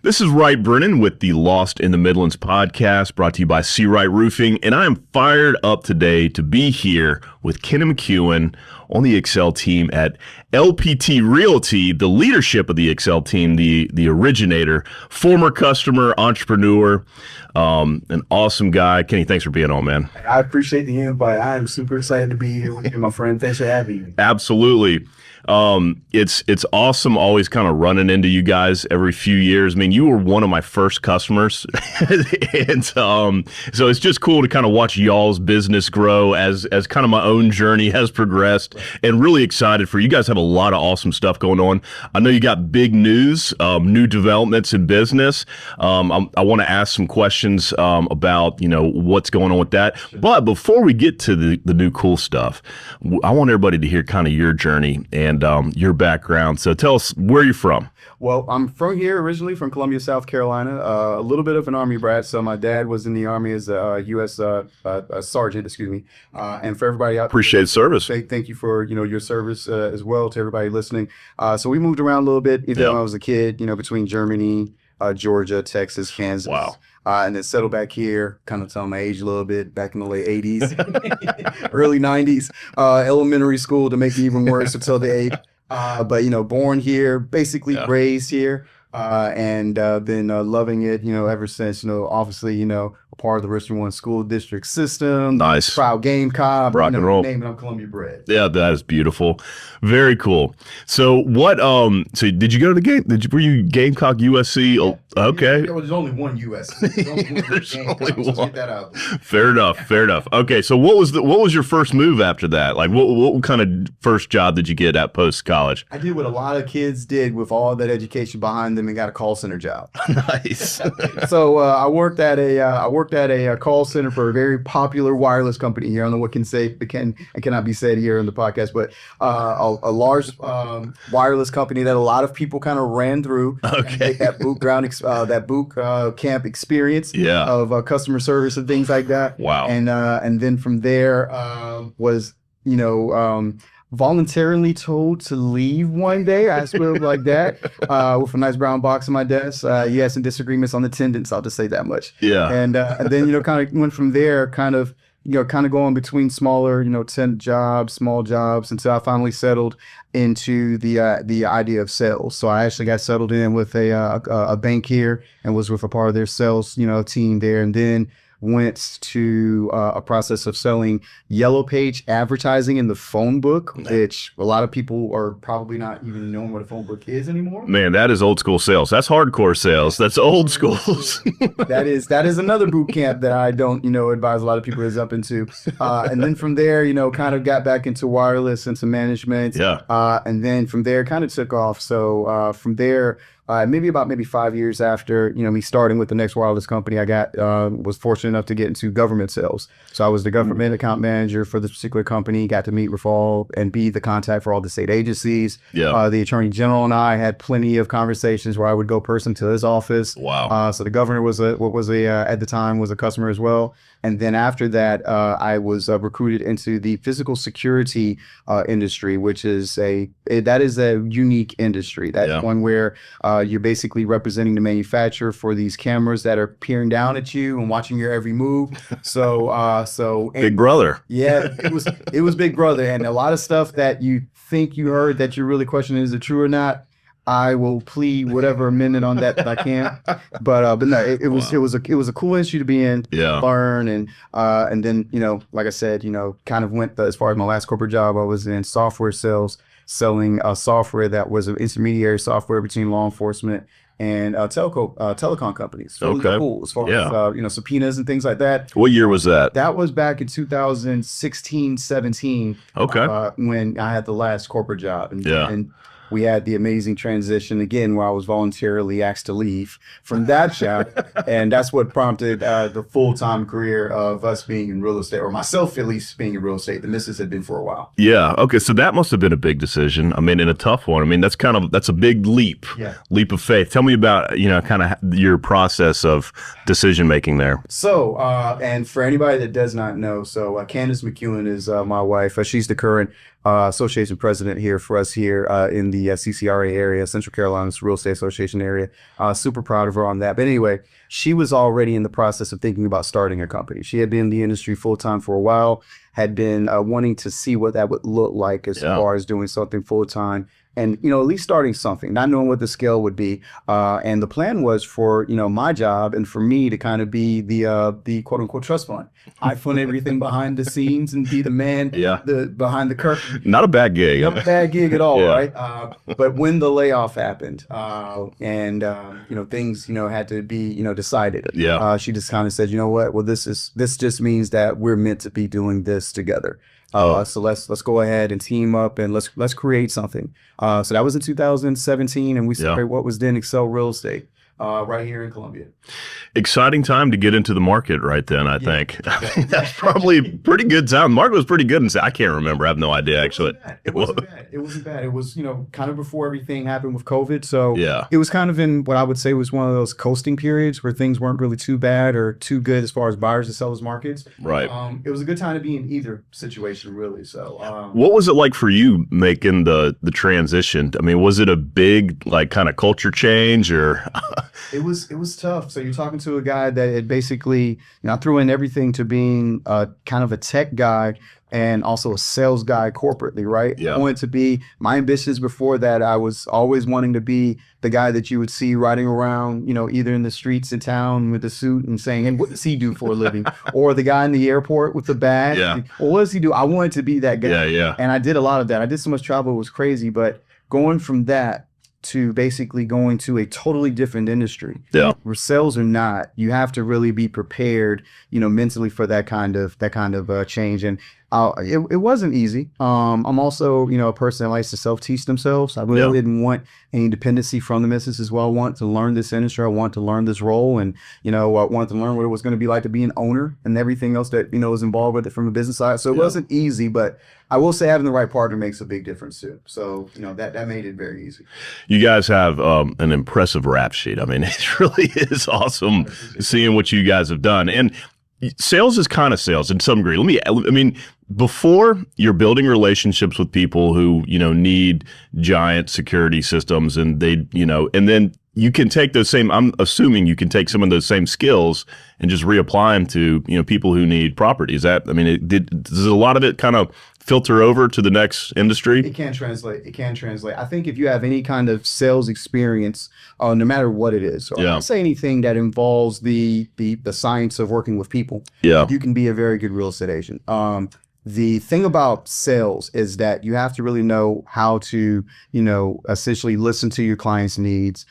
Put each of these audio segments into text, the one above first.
This is Wright Brennan with the Lost in the Midlands podcast, brought to you by C. Wright Roofing, and I am fired up today to be here with Ken and McCuien on the Excel team at LPT Realty, the leadership of the Excel team, the originator, former customer, entrepreneur, an awesome guy. Kenny, thanks for being on, man. I appreciate the invite. I am super excited to be here with you, my friend. Thanks for having me. Absolutely. It's awesome always kind of running into you guys every few years. I mean, you were one of my first customers. And so it's just cool to kind of watch y'all's business grow as kind of my own journey has progressed, and really excited for you guys. Have a lot of awesome stuff going on. I know you got big news, new developments in business. I want to ask some questions about, what's going on with that. But before we get to the new cool stuff, I want everybody to hear kind of your journey and your background. So tell us where you're from. Well, I'm from here originally, from Columbia, South Carolina. A little bit of an Army brat. So my dad was in the Army as a U.S. Sergeant, and for everybody out Appreciate service. Thank you for your service as well to everybody listening. So we moved around a little bit, even when I was a kid. Between Germany, Georgia, Texas, Kansas. Wow. And then settled back here, kind of tell my age a little bit, back in the late 80s, early 90s, elementary school to make it even worse until the age. But, born here, basically raised here, and been loving it, ever since, obviously, a part of the Richmond One school district system. Nice. Proud Gamecock. Rock and roll. Name it, I'm Columbia bred. Yeah, that is beautiful. Very cool. So so did you go to the game? Were you Gamecock USC? Yeah. Okay. There's only one USC. There's only one Gamecock. Get that out there. Fair enough. Okay. So what was your first move after that? Like what kind of first job did you get at post college? I did what a lot of kids did with all that education behind them and got a call center job. Nice. So I worked at a call center for a very popular wireless company here. I don't know what can and cannot be said here on the podcast, but a large wireless company that a lot of people kind of ran through. Okay. That boot camp experience of customer service and things like that. Wow. And then from there was voluntarily told to leave one day. I swear like that, with a nice brown box on my desk. You had some disagreements on attendance, I'll just say that much. Yeah. And then, kind of went from there, kind of going between smaller, small jobs until I finally settled into the idea of sales. So I actually got settled in with a bank here and was with a part of their sales, team there. And then went to a process of selling yellow page advertising in the phone book, which a lot of people are probably not even knowing what a phone book is anymore. Man, that is old school sales. That's hardcore sales. That's old school. That is another boot camp that I don't, advise a lot of people is up into. And then from there, kind of got back into wireless and some management. Yeah. And then from there kind of took off. So from there, maybe 5 years after, me starting with the next wireless company, I was fortunate enough to get into government sales. So I was the government account manager for this particular company, got to meet with all and be the contact for all the state agencies. Yeah. The attorney general and I had plenty of conversations where I would go person to his office. Wow. So the governor at the time was a customer as well. And then after that, I was recruited into the physical security industry, which is a unique industry. That's one where you're basically representing the manufacturer for these cameras that are peering down at you and watching your every move. So Big Brother. Yeah, it was Big Brother, and a lot of stuff that you think you heard that you're really questioning, is it true or not? I will plead whatever amendment on that I can, but no, it was a cool industry to be in, learn, and then like I said, kind of went as far as my last corporate job. I was in software sales, selling software that was an intermediary software between law enforcement and telecom companies. So okay, cool as far as subpoenas and things like that. What year was that? That was back in 2016, 17. Okay, when I had the last corporate job, and we had the amazing transition again where I was voluntarily asked to leave from that job. And that's what prompted the full-time career of us being in real estate, or myself at least being in real estate. The missus had been for a while. Yeah. Okay. So that must have been a big decision. I mean, and a tough one. I mean, that's a big leap of faith. Tell me about, kind of your process of decision making there. So, and for anybody that does not know, Candace McCuien is my wife. She's the current association president here for us here in the CCRA area, Central Carolina's Real Estate Association area. Super proud of her on that. But anyway, she was already in the process of thinking about starting a company. She had been in the industry full time for a while, had been wanting to see what that would look like as far as doing something full time. And, you know, at least starting something, not knowing what the scale would be. And the plan was for, you know, my job and for me to kind of be the quote unquote trust fund. I fund everything behind the scenes and be the man behind the curtain. Not a bad gig. Not a bad gig at all, right? But when the layoff happened and, you know, things, you know, had to be, you know, decided. She just kind of said, you know what, well, this just means that we're meant to be doing this together. So let's go ahead and team up and let's create something. So that was in 2017, and we started what was then Excel Real Estate right here in Columbia. Exciting time to get into the market right then, I think. I mean, that's probably a pretty good time. The market was pretty good, and I can't remember. I have no idea, actually. It wasn't bad. It wasn't bad. It was, you know, kind of before everything happened with COVID. So yeah, it was kind of in what I would say was one of those coasting periods where things weren't really too bad or too good as far as buyers and sellers markets. Right. It was a good time to be in either situation, really. So what was it like for you making the transition? I mean, was it a big, like, kind of culture change, or? It was tough. So you're talking to a guy that had basically, you know, I threw in everything to being kind of a tech guy and also a sales guy corporately, right? Yeah. I wanted to be, my ambitions before that, I was always wanting to be the guy that you would see riding around, you know, either in the streets in town with a suit and saying, and what does he do for a living? Or the guy in the airport with the badge. Yeah. Well, what does he do? I wanted to be that guy. Yeah. And I did a lot of that. I did so much travel, it was crazy. But going from that to basically going to a totally different industry. Where sales or not, you have to really be prepared, you know, mentally for that kind of change. And it wasn't easy. I'm also, you know, a person that likes to self-teach themselves. I really didn't want any dependency from the missus as well. I want to learn this industry. I want to learn this role, and, you know, I wanted to learn what it was going to be like to be an owner and everything else that, you know, was involved with it from the business side. So it wasn't easy, but I will say having the right partner makes a big difference too. So, you know, that made it very easy. You guys have an impressive rap sheet. I mean, it really is awesome seeing what you guys have done. And sales is kind of sales in some degree. I mean, before you're building relationships with people who, you know, need giant security systems, and they, you know, and then you can take those same, I'm assuming you can take some of those same skills and just reapply them to, you know, people who need property. Is that, I mean, does a lot of it kind of filter over to the next industry? It can translate. It can translate. I think if you have any kind of sales experience, no matter what it is, or I say anything that involves the science of working with people, you can be a very good real estate agent. The thing about sales is that you have to really know how to, you know, essentially listen to your client's needs,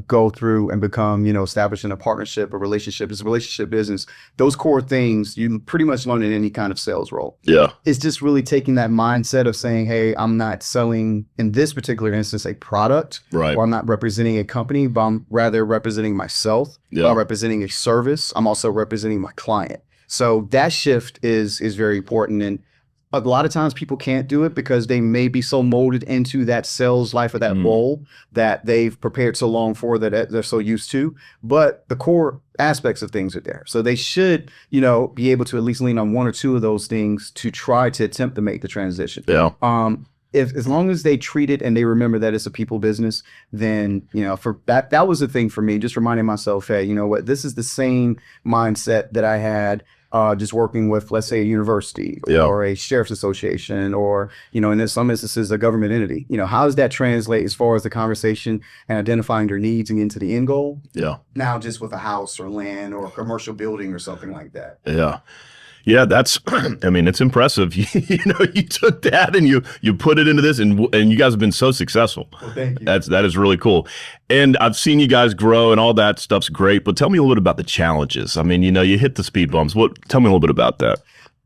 go through and become, you know, establishing a partnership, a relationship. It's a relationship business. Those core things you pretty much learn in any kind of sales role. It's just really taking that mindset of saying, hey, I'm not selling, in this particular instance, a product, or I'm not representing a company, but I'm rather representing myself. I'm representing a service. I'm also representing my client. So that shift is very important. And a lot of times people can't do it because they may be so molded into that sales life or that role that they've prepared so long for, that they're so used to. But the core aspects of things are there. So they should, you know, be able to at least lean on one or two of those things to try to attempt to make the transition. If, as long as they treat it and they remember that it's a people business, then, you know, for that was the thing for me, just reminding myself, hey, you know what, this is the same mindset that I had just working with, let's say, a university or a sheriff's association, or, you know, in some instances, a government entity. You know, how does that translate as far as the conversation and identifying their needs and getting to the end goal? Now just with a house or land or a commercial building or something like that. Yeah, that's, I mean, it's impressive. You know, you took that and you put it into this, and you guys have been so successful. Well, thank you. That is really cool. And I've seen you guys grow, and all that stuff's great, but tell me a little bit about the challenges. I mean, you know, you hit the speed bumps. Tell me a little bit about that.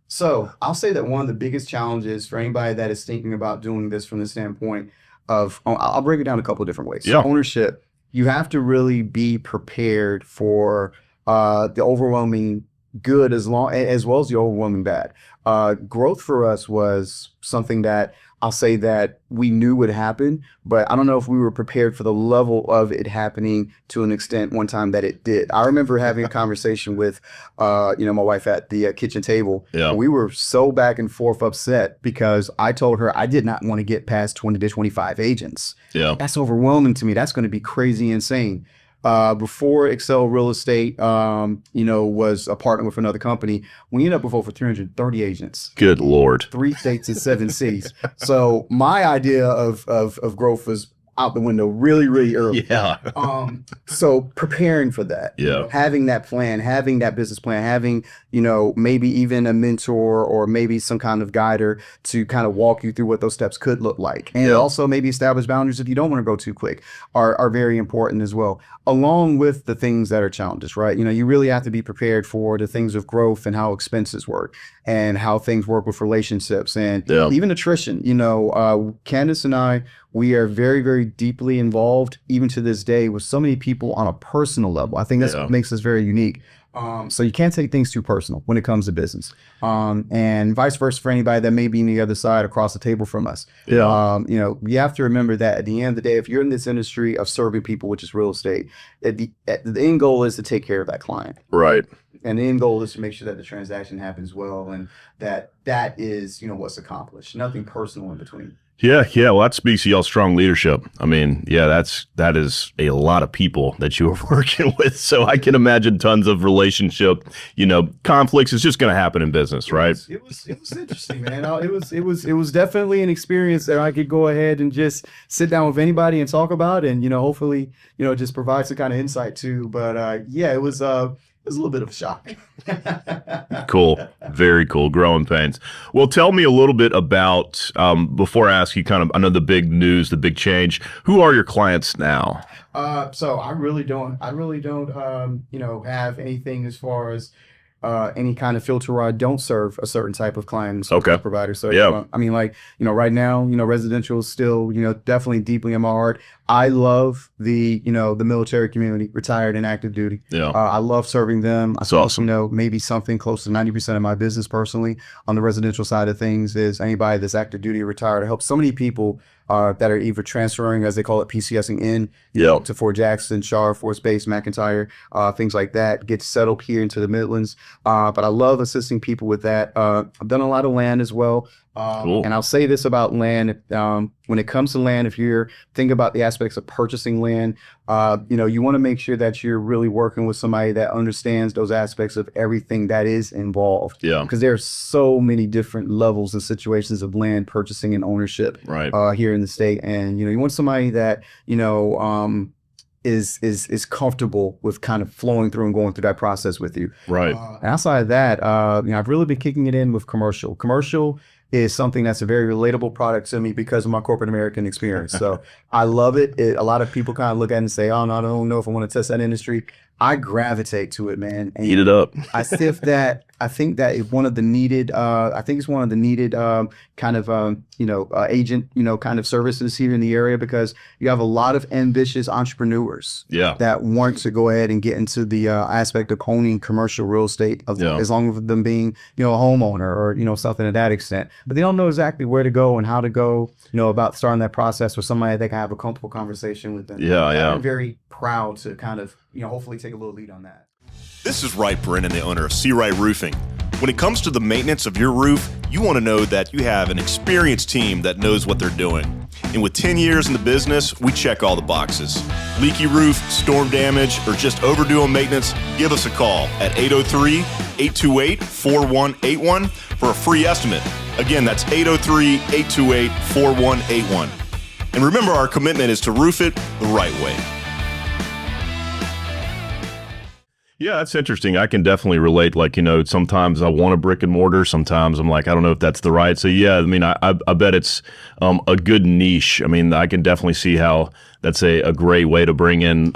So I'll say that one of the biggest challenges for anybody that is thinking about doing this from the standpoint of, I'll break it down a couple of different ways. Ownership, you have to really be prepared for the overwhelming good as well as the overwhelming bad. Growth for us was something that I'll say that we knew would happen, but I don't know if we were prepared for the level of it happening to an extent one time that it did. I remember having a conversation with, my wife at the kitchen table. Yeah. And we were so back and forth upset because I told her I did not want to get past 20 to 25 agents. Yeah. That's overwhelming to me. That's going to be crazy insane. Before Excel Real Estate, was a partner with another company, we ended up with over 330 agents. Good Lord. 3 states and 7 cities. So my idea of growth was out the window really, really early. Yeah. So preparing for that, Yeah. having that plan, having that business plan, having, maybe even a mentor or maybe some kind of guider to kind of walk you through what those steps could look like. And also maybe establish boundaries if you don't want to go too quick are very important as well, along with the things that are challenges, right? You really have to be prepared for the things of growth and how expenses work and how things work with relationships and even attrition. Candace and I, we are very, very deeply involved, even to this day, with so many people on a personal level. I think that's what makes us very unique. So you can't take things too personal when it comes to business, and vice versa for anybody that may be on the other side across the table from us. You have to remember that at the end of the day, if you're in this industry of serving people, which is real estate, the end goal is to take care of that client. Right. And the end goal is to make sure that the transaction happens well and that is, what's accomplished. Nothing personal in between. Yeah. Well, that speaks to y'all's strong leadership. I mean, that is a lot of people that you are working with. So I can imagine tons of relationship, conflicts is just going to happen in business, right? It was interesting, man. It was definitely an experience that I could go ahead and just sit down with anybody and talk about, and hopefully, just provide some kind of insight too. But it was a little bit of a shock. Cool. Very cool. Growing pains. Well, tell me a little bit about, before I ask you I know the big news, the big change, who are your clients now? So I really don't, have anything as far as any kind of filter where I don't serve a certain type of client provider. So, right now, residential is still, definitely deeply in my heart. I love the military community, retired and active duty. Yeah. I love serving them. That's awesome. Maybe something close to 90% of my business personally on the residential side of things is anybody that's active duty or retired. I help so many people that are either transferring, as they call it, PCSing in to Fort Jackson, Char, Force Base, McIntyre, things like that, get settled here into the Midlands. But I love assisting people with that. I've done a lot of land as well. Cool. And I'll say this about land. When it comes to land, if you're thinking about the aspects of purchasing land, you want to make sure that you're really working with somebody that understands those aspects of everything that is involved. Yeah. Because there are so many different levels and situations of land purchasing and ownership here in the state. And, you want somebody that, is comfortable with kind of flowing through and going through that process with you. Right. And outside of that, I've really been kicking it in with commercial. Commercial is something that's a very relatable product to me because of my corporate American experience. So I love it. A lot of people kind of look at it and say, oh, no, I don't know if I want to test that industry. I gravitate to it, man. And eat it up. I think that it's one of the needed, kind of, agent, kind of services here in the area, because you have a lot of ambitious entrepreneurs that want to go ahead and get into the aspect of owning commercial real estate, as long as them being, a homeowner or, something to that extent. But they don't know exactly where to go and how to go, about starting that process with somebody they can have a comfortable conversation with them. I'm very proud to kind of, hopefully take a little lead on that. This is Wright Brennan, the owner of Wright Roofing. When it comes to the maintenance of your roof, you want to know that you have an experienced team that knows what they're doing. And with 10 years in the business, we check all the boxes. Leaky roof, storm damage, or just overdue on maintenance, give us a call at 803-828-4181 for a free estimate. Again, that's 803-828-4181. And remember, our commitment is to roof it the right way. Yeah, that's interesting. I can definitely relate. Sometimes I want a brick and mortar. Sometimes I'm like, I don't know if that's the right. So yeah, I bet it's a good niche. I can definitely see how that's a great way to bring in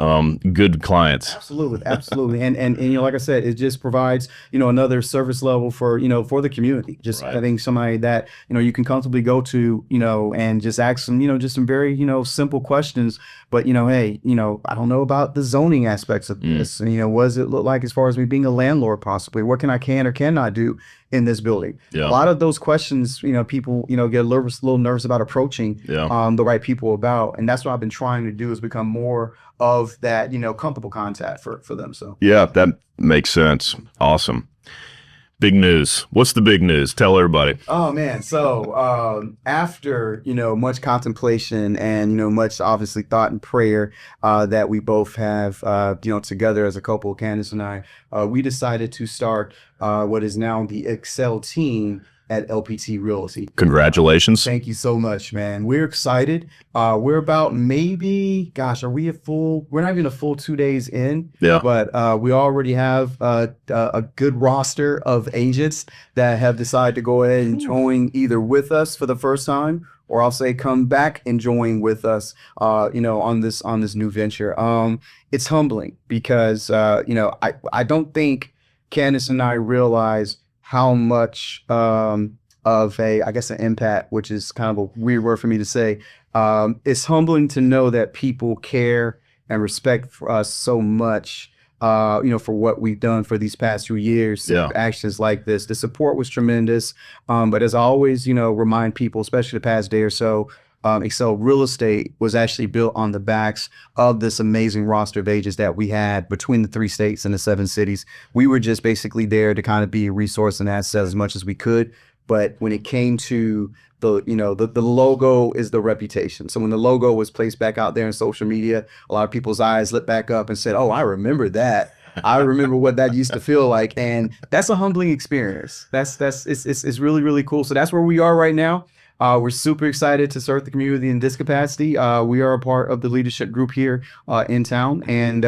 good clients. Absolutely. And you know, like I said, it just provides, you know, another service level for, you know, for the community. Just Right. having somebody that, you know, you can comfortably go to, you know, and just ask them, you know, just some very, you know, simple questions. But, you know, hey, you know, I don't know about the zoning aspects of this. And, you know, what does it look like as far as me being a landlord possibly? What can or cannot do in this building? Yeah. A lot of those questions, you know, people, you know, get a little nervous about approaching the right people about. And that's what I've been trying to do, is become more of that, you know, comfortable contact for them. So yeah, that makes sense. Awesome. Big news. What's the big news? Tell everybody. Oh man. So after, you know, much contemplation and, you know, much obviously thought and prayer that we both have, you know, together as a couple, Candace and I, we decided to start what is now the Excel team at LPT Realty. Congratulations. Thank you so much, man. We're excited. We're about maybe, gosh, are we we're not even a full 2 days in, but we already have a good roster of agents that have decided to go ahead and join either with us for the first time, or I'll say come back and join with us, you know, on this new venture. It's humbling because, you know, I don't think Candace and I realize how much of I guess an impact, which is kind of a weird word for me to say. It's humbling to know that people care and respect for us so much, you know, for what we've done for these past few years. Actions like this. The support was tremendous. But as I always, you know, remind people, especially the past day or so, Excel Real Estate was actually built on the backs of this amazing roster of agents that we had between the 3 states and the 7 cities. We were just basically there to kind of be a resource and asset as much as we could. But when it came to the, you know, the logo is the reputation. So when the logo was placed back out there in social media, a lot of people's eyes lit back up and said, oh, I remember that. I remember what that used to feel like. And that's a humbling experience. It's really, really cool. So that's where we are right now. We're super excited to serve the community in this capacity. We are a part of the leadership group here in town, and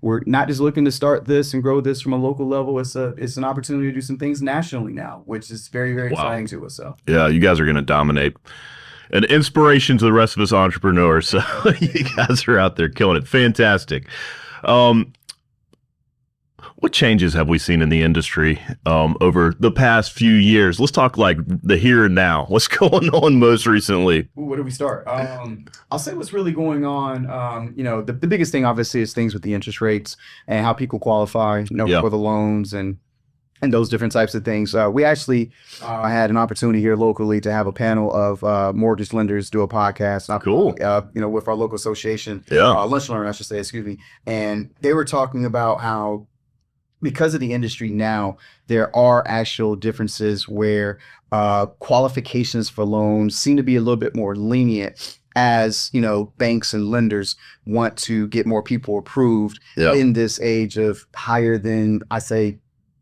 we're not just looking to start this and grow this from a local level. It's an opportunity to do some things nationally now, which is very, very exciting to us. So yeah, you guys are going to dominate. An inspiration to the rest of us entrepreneurs. So you guys are out there killing it. Fantastic. What changes have we seen in the industry over the past few years? Let's talk like the here and now. What's going on most recently? Ooh, where do we start? I'll say what's really going on. You know, the biggest thing obviously is things with the interest rates and how people qualify, you know, for the loans and those different types of things. We actually had an opportunity here locally to have a panel of mortgage lenders do a podcast. Cool. You know, with our local association, Lunch and Learn, I should say, excuse me. And they were talking about how, because of the industry now, there are actual differences where qualifications for loans seem to be a little bit more lenient, as, you know, banks and lenders want to get more people approved in this age of higher than, I say,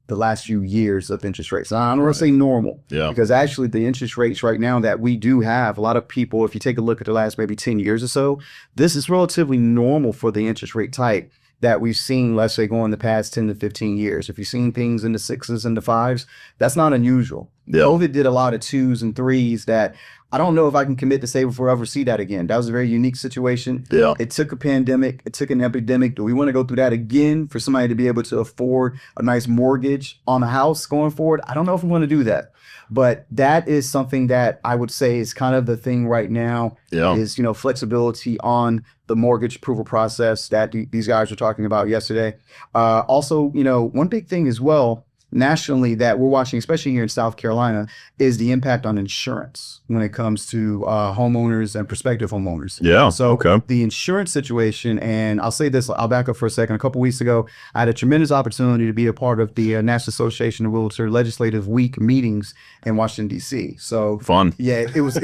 the last few years of interest rates. I don't want to say normal, because actually the interest rates right now that we do have, a lot of people, if you take a look at the last maybe 10 years or so, this is relatively normal for the interest rate type that we've seen, let's say, go in the past 10 to 15 years. If you've seen things in the 6s and the 5s, that's not unusual. COVID did a lot of 2s and 3s that I don't know if I can commit to say before I ever see that again. That was a very unique situation. It took a pandemic. It took an epidemic. Do we want to go through that again for somebody to be able to afford a nice mortgage on a house going forward? I don't know if we want to do that. But that is something that I would say is kind of the thing right now is, you know, flexibility on the mortgage approval process that these guys were talking about yesterday. Also, you know, one big thing as well nationally that we're watching, especially here in South Carolina, is the impact on insurance when it comes to homeowners and prospective homeowners. So the insurance situation, and I'll say this, I'll back up for a second. A couple weeks ago, I had a tremendous opportunity to be a part of the National Association of Realtors Legislative Week meetings in Washington, D.C. So fun. Yeah, it was a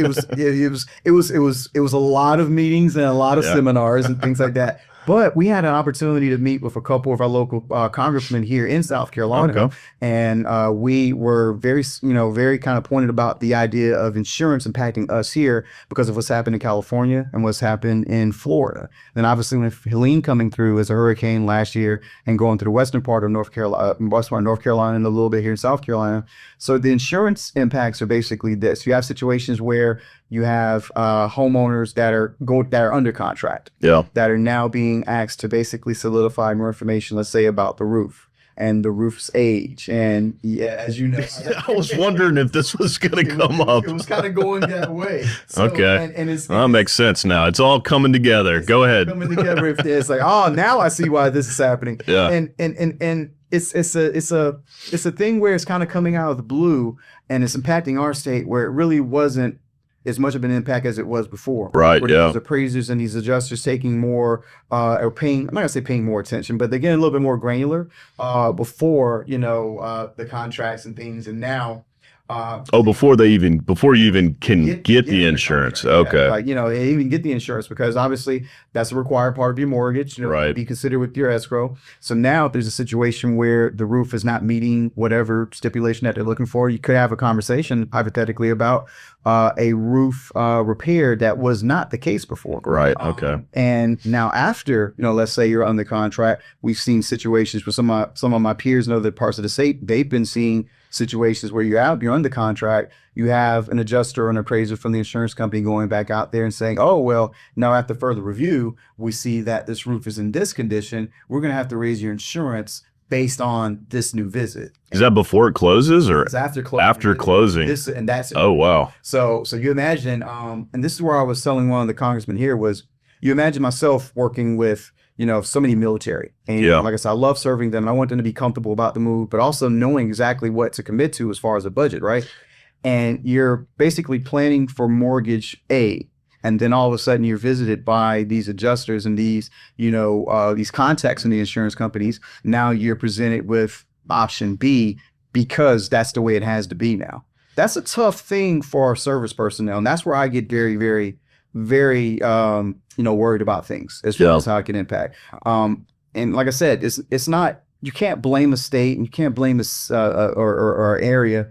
lot of meetings and a lot of seminars and things like that. But we had an opportunity to meet with a couple of our local congressmen here in South Carolina, Okay. and we were very, very kind of pointed about the idea of insurance impacting us here because of what's happened in California and what's happened in Florida. Then obviously when Helene coming through as a hurricane last year and going to the western part of North Carolina, and a little bit here in South Carolina. So the insurance impacts are basically this: you have situations where you have homeowners that are under contract, Yeah. that are now being asked to basically solidify more information, let's say about the roof and the roof's age. And yeah, as you know, I was wondering if this was going to come up. It was kind of going that way. So, Okay. and That makes sense now. It's all coming together. Go ahead. coming together. If it's like, oh, now I see why this is happening. Yeah. And it's a thing where it's kind of coming out of the blue, and it's impacting our state where it really wasn't as much of an impact as it was before. Right, Where yeah. these appraisers and these adjusters taking more, or paying, I'm not gonna say paying more attention, but they're getting a little bit more granular before, the contracts and things. And now, Before you even can get the the insurance. contract. Okay. Yeah, like, they even get the insurance because obviously that's a required part of your mortgage, Right. to be considered with your escrow. So now if there's a situation where the roof is not meeting whatever stipulation that they're looking for, you could have a conversation hypothetically about a roof repair that was not the case before. Right. Okay. And now after, let's say you're under contract, we've seen situations where some of my peers in other parts of the state, they've been seeing situations where you're under contract, you have an adjuster or an appraiser from the insurance company going back out there and saying, oh, well, now after further review, we see that this roof is in this condition. We're going to have to raise your insurance based on this new visit. Is that before it closes or It's after closing. after closing? And that's it. Oh, wow. So you imagine, and this is where I was telling one of the congressmen here was, you imagine myself working with, so many military. And Yeah. like I said, I love serving them. And I want them to be comfortable about the move, but also knowing exactly what to commit to as far as a budget, right? And you're basically planning for mortgage A. And then all of a sudden you're visited by these adjusters and these contacts in the insurance companies. Now you're presented with option B because that's the way it has to be now. That's a tough thing for our service personnel. And that's where I get very, very, very, worried about things as far as how it can impact. And like I said, it's not, you can't blame a state and you can't blame this or area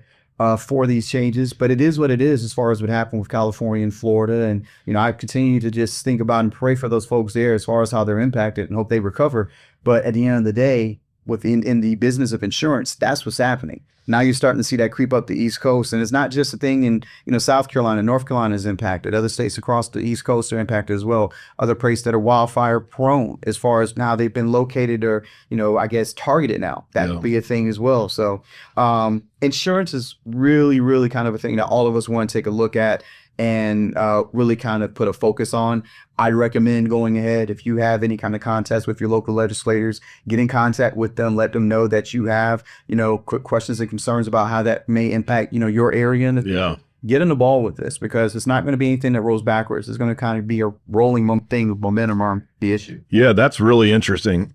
for these changes, but it is what it is as far as what happened with California and Florida. And, I continue to just think about and pray for those folks there as far as how they're impacted and hope they recover. But at the end of the day, in the business of insurance, that's what's happening. Now you're starting to see that creep up the East Coast, and it's not just a thing in South Carolina. North Carolina is impacted. Other states across the East Coast are impacted as well. Other places that are wildfire prone, as far as now they've been located or I guess targeted now. That would be a thing as well. So insurance is really, really kind of a thing that all of us want to take a look at and really kind of put a focus on. I'd recommend going ahead, if you have any kind of contest with your local legislators, get in contact with them, let them know that you have, quick questions and concerns about how that may impact, your area. Get in the ball with this because it's not going to be anything that rolls backwards. It's going to kind of be a rolling thing with momentum on the issue. Yeah, that's really interesting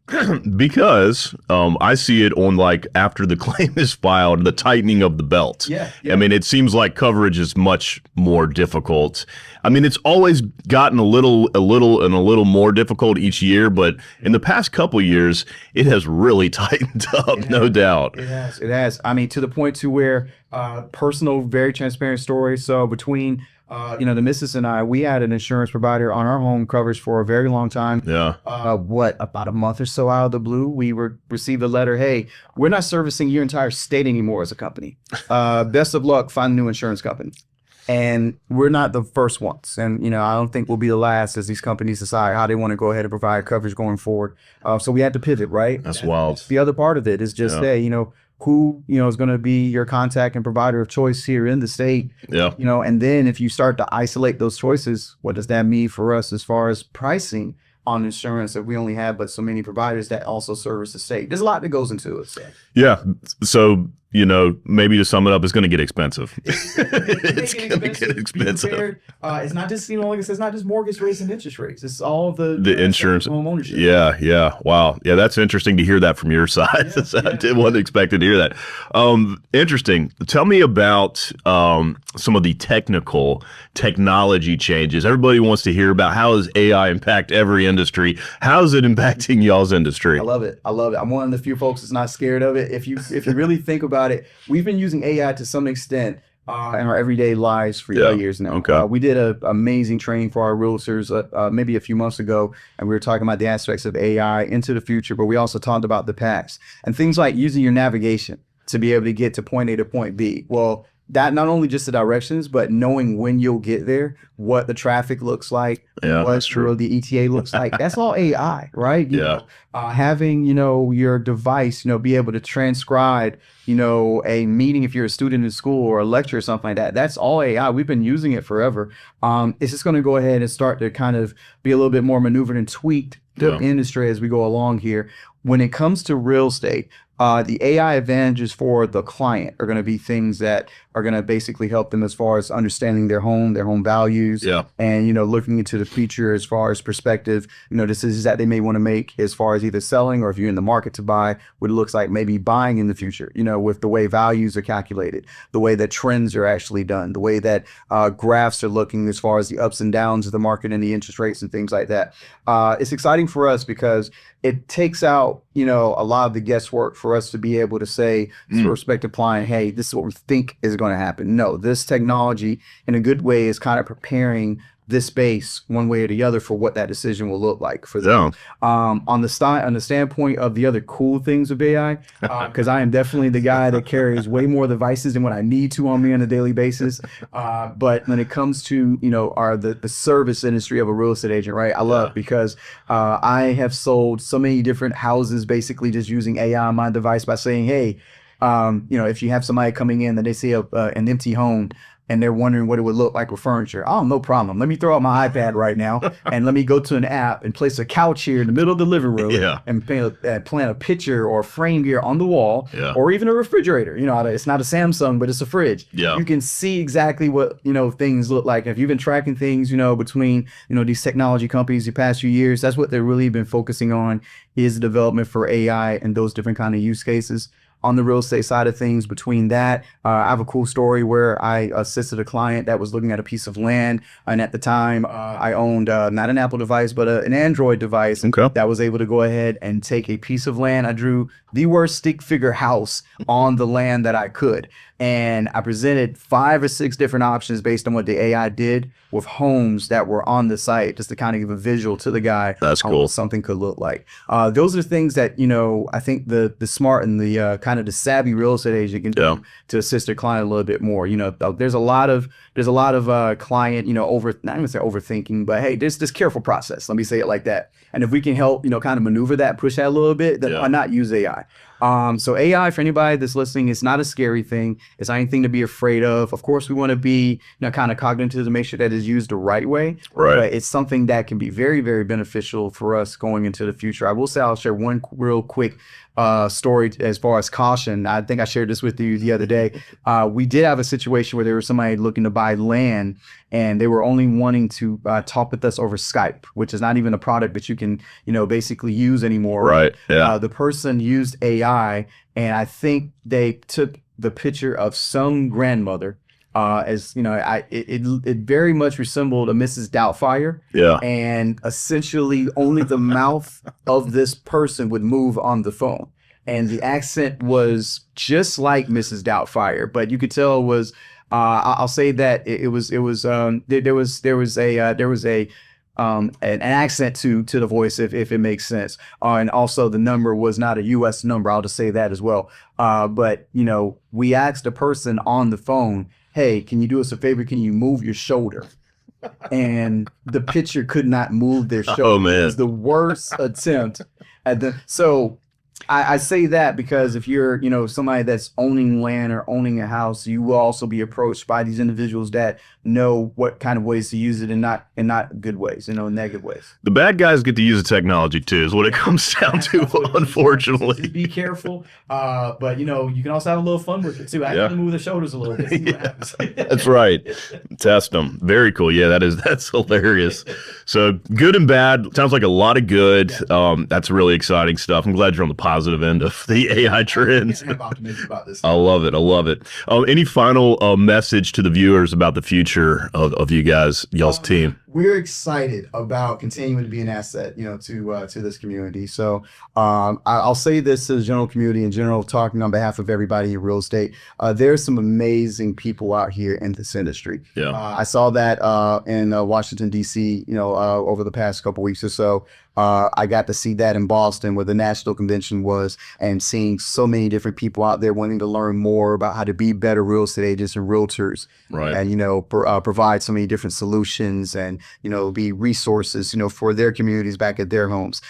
because I see it on like after the claim is filed, the tightening of the belt. Yeah. I mean, it seems like coverage is much more difficult. I mean, it's always gotten a little more difficult each year, but in the past couple of years, it has really tightened up, no doubt. It has. I mean, to the point to where personal, very transparent story. So between the missus and I, we had an insurance provider on our home coverage for a very long time. Yeah. About a month or so out of the blue, we received a letter. Hey, we're not servicing your entire state anymore as a company. Best of luck finding a new insurance company. And we're not the first ones. And, I don't think we'll be the last as these companies decide how they want to go ahead and provide coverage going forward. So we had to pivot, right? That's wild. The other part of it is just say, who, is going to be your contact and provider of choice here in the state. Yeah. And then if you start to isolate those choices, what does that mean for us as far as pricing on insurance if we only have but so many providers that also service the state? There's a lot that goes into it. So. Yeah. So maybe to sum it up, it's going to get expensive. It's going to get expensive. It's not just, like I said, it's not just mortgage rates and interest rates. It's all the insurance, home ownership. Yeah. Wow. Yeah, that's interesting to hear that from your side. I wasn't expecting to hear that. Interesting. Tell me about some of the technology changes. Everybody wants to hear about how does AI impact every industry. How is it impacting y'all's industry? I love it. I'm one of the few folks that's not scared of it. If you really think about it, we've been using AI to some extent in our everyday lives for years now. Okay. We did an amazing training for our realtors maybe a few months ago, and we were talking about the aspects of AI into the future, but we also talked about the past and things like using your navigation to be able to get to point A to point B. Well, that not only just the directions, but knowing when you'll get there, what the traffic looks like, what the ETA looks like. That's all AI, right? Having, your device, be able to transcribe, a meeting if you're a student in school or a lecture or something like that. That's all AI. We've been using it forever. It's just going to go ahead and start to kind of be a little bit more maneuvered and tweaked the industry as we go along here. When it comes to real estate, the AI advantages for the client are going to be things that are going to basically help them as far as understanding their home values, and looking into the future as far as perspective, decisions that they may want to make as far as either selling or if you're in the market to buy, what it looks like maybe buying in the future, with the way values are calculated, the way that trends are actually done, the way that graphs are looking as far as the ups and downs of the market and the interest rates and things like that. It's exciting for us because it takes out, a lot of the guesswork for us to be able to say to a prospective client, hey, this is what we think is going to happen. No, this technology in a good way is kind of preparing this space one way or the other for what that decision will look like for them. On the standpoint of the other cool things of AI, because I am definitely the guy that carries way more devices than what I need to on me on a daily basis. But when it comes to, the service industry of a real estate agent, right? I love it because I have sold so many different houses basically just using AI on my device by saying, hey, if you have somebody coming in and they see an empty home and they're wondering what it would look like with furniture, oh, no problem. Let me throw out my iPad right now and let me go to an app and place a couch here in the middle of the living room and plant a picture or frame here on the wall or even a refrigerator. It's not a Samsung, but it's a fridge. You can see exactly what, things look like. If you've been tracking things, between, these technology companies the past few years, that's what they've really been focusing on is the development for AI and those different kind of use cases. On the real estate side of things, between that, I have a cool story where I assisted a client that was looking at a piece of land. And at the time, I owned not an Apple device, but an Android device that was able to go ahead and take a piece of land. I drew the worst stick figure house on the land that I could. And I presented 5 or 6 different options based on what the AI did with homes that were on the site, just to kind of give a visual to the guy. That's cool. What something could look like. Those are things that, I think the smart and the kind of the savvy real estate agent can do to assist their client a little bit more. There's a lot of client, not even say overthinking, but hey, there's this careful process. Let me say it like that. And if we can help, kind of maneuver that, push that a little bit, then why not use AI? So AI, for anybody that's listening, it's not a scary thing. It's not anything to be afraid of. Of course, we want to be kind of cognitive to make sure that it's used the right way. Right. But it's something that can be very, very beneficial for us going into the future. I will say I'll share one real quick story as far as caution. I think I shared this with you the other day. We did have a situation where there was somebody looking to buy land and they were only wanting to talk with us over Skype, which is not even a product that you can, basically use anymore. Right. Yeah. The person used AI and I think they took the picture of some grandmother as it very much resembled a Mrs. Doubtfire. Yeah. And essentially only the mouth of this person would move on the phone. And the accent was just like Mrs. Doubtfire, but you could tell it was I'll say that there was an accent to the voice if it makes sense. And also the number was not a US number. I'll just say that as well. But we asked the person on the phone, hey, can you do us a favor? Can you move your shoulder? And the picture could not move their shoulder. Oh, man. It was the worst attempt at so I say that because if you're, somebody that's owning land or owning a house, you will also be approached by these individuals that know what kind of ways to use it and not good ways, negative ways. The bad guys get to use the technology too, is what it comes down to, unfortunately. Just be careful. But you can also have a little fun with it too. I have to move the shoulders a little bit. See what happens. That's right. Test them. Very cool. Yeah, that's hilarious. So good and bad. Sounds like a lot of good. That's really exciting stuff. I'm glad you're on the positive end of the AI trends. I'm optimistic about this. I love it. Any final message to the viewers about the future of you guys, y'all's team? We're excited about continuing to be an asset, to this community. So I'll say this to the general community in general, talking on behalf of everybody in real estate. There's some amazing people out here in this industry. Yeah. I saw that in Washington, D.C., over the past couple weeks or so. I got to see that in Boston where the national convention was, and seeing so many different people out there wanting to learn more about how to be better real estate agents and realtors. Right. And, provide so many different solutions and, be resources, for their communities back at their homes.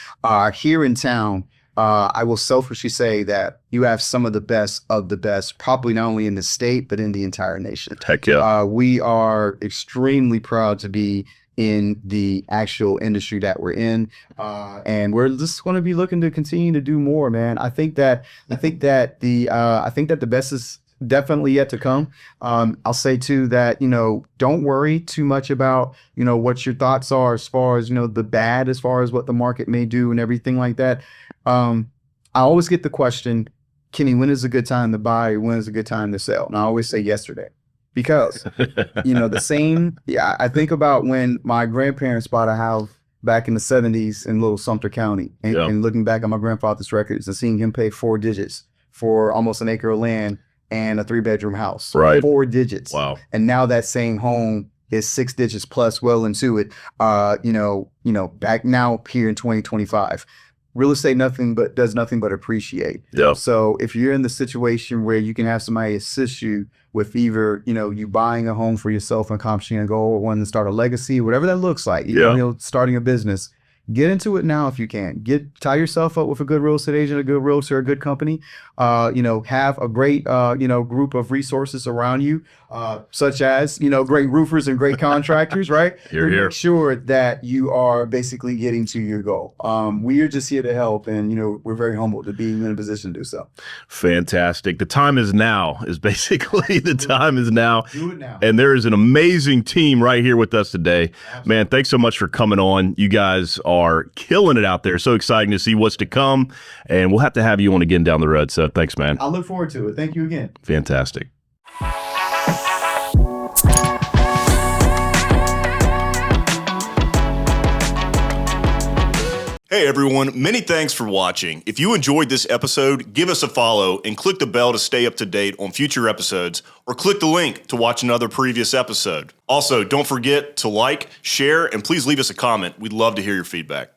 Here in town, I will selfishly say that you have some of the best, probably not only in the state, but in the entire nation. Heck yeah. We are extremely proud to be in the actual industry that we're in. And we're just going to be looking to continue to do more, man. I think that the best is definitely yet to come. I'll say too that, don't worry too much about, what your thoughts are as far as, the bad, as far as what the market may do and everything like that. I always get the question, Kenny, when is a good time to buy? When is a good time to sell? And I always say yesterday. Because, I think about when my grandparents bought a house back in the 70s in Little Sumter County, and looking back at my grandfather's records and seeing him pay 4 digits for almost an acre of land and a 3-bedroom house. Right. 4 digits. Wow. And now that same home is 6 digits plus well into it, back now here in 2025. Real estate does nothing but appreciate. Yeah. So if you're in the situation where you can have somebody assist you with either, you buying a home for yourself and accomplishing a goal, or wanting to start a legacy, whatever that looks like, starting a business, get into it now if you can. Tie yourself up with a good real estate agent, a good realtor, a good company. Have a great, group of resources around you, such as, great roofers and great contractors, right? Here. Make sure that you are basically getting to your goal. We are just here to help, and, we're very humbled to be in a position to do so. Fantastic. The time is now, is basically the time is now. Do it now. And there is an amazing team right here with us today. Absolutely. Man, thanks so much for coming on. You guys are killing it out there. So exciting to see what's to come. And we'll have to have you on again down the road. So thanks, man. I look forward to it. Thank you again. Fantastic. Hey everyone, many thanks for watching. If you enjoyed this episode, give us a follow and click the bell to stay up to date on future episodes, or click the link to watch another previous episode. Also, don't forget to like, share, and please leave us a comment. We'd love to hear your feedback.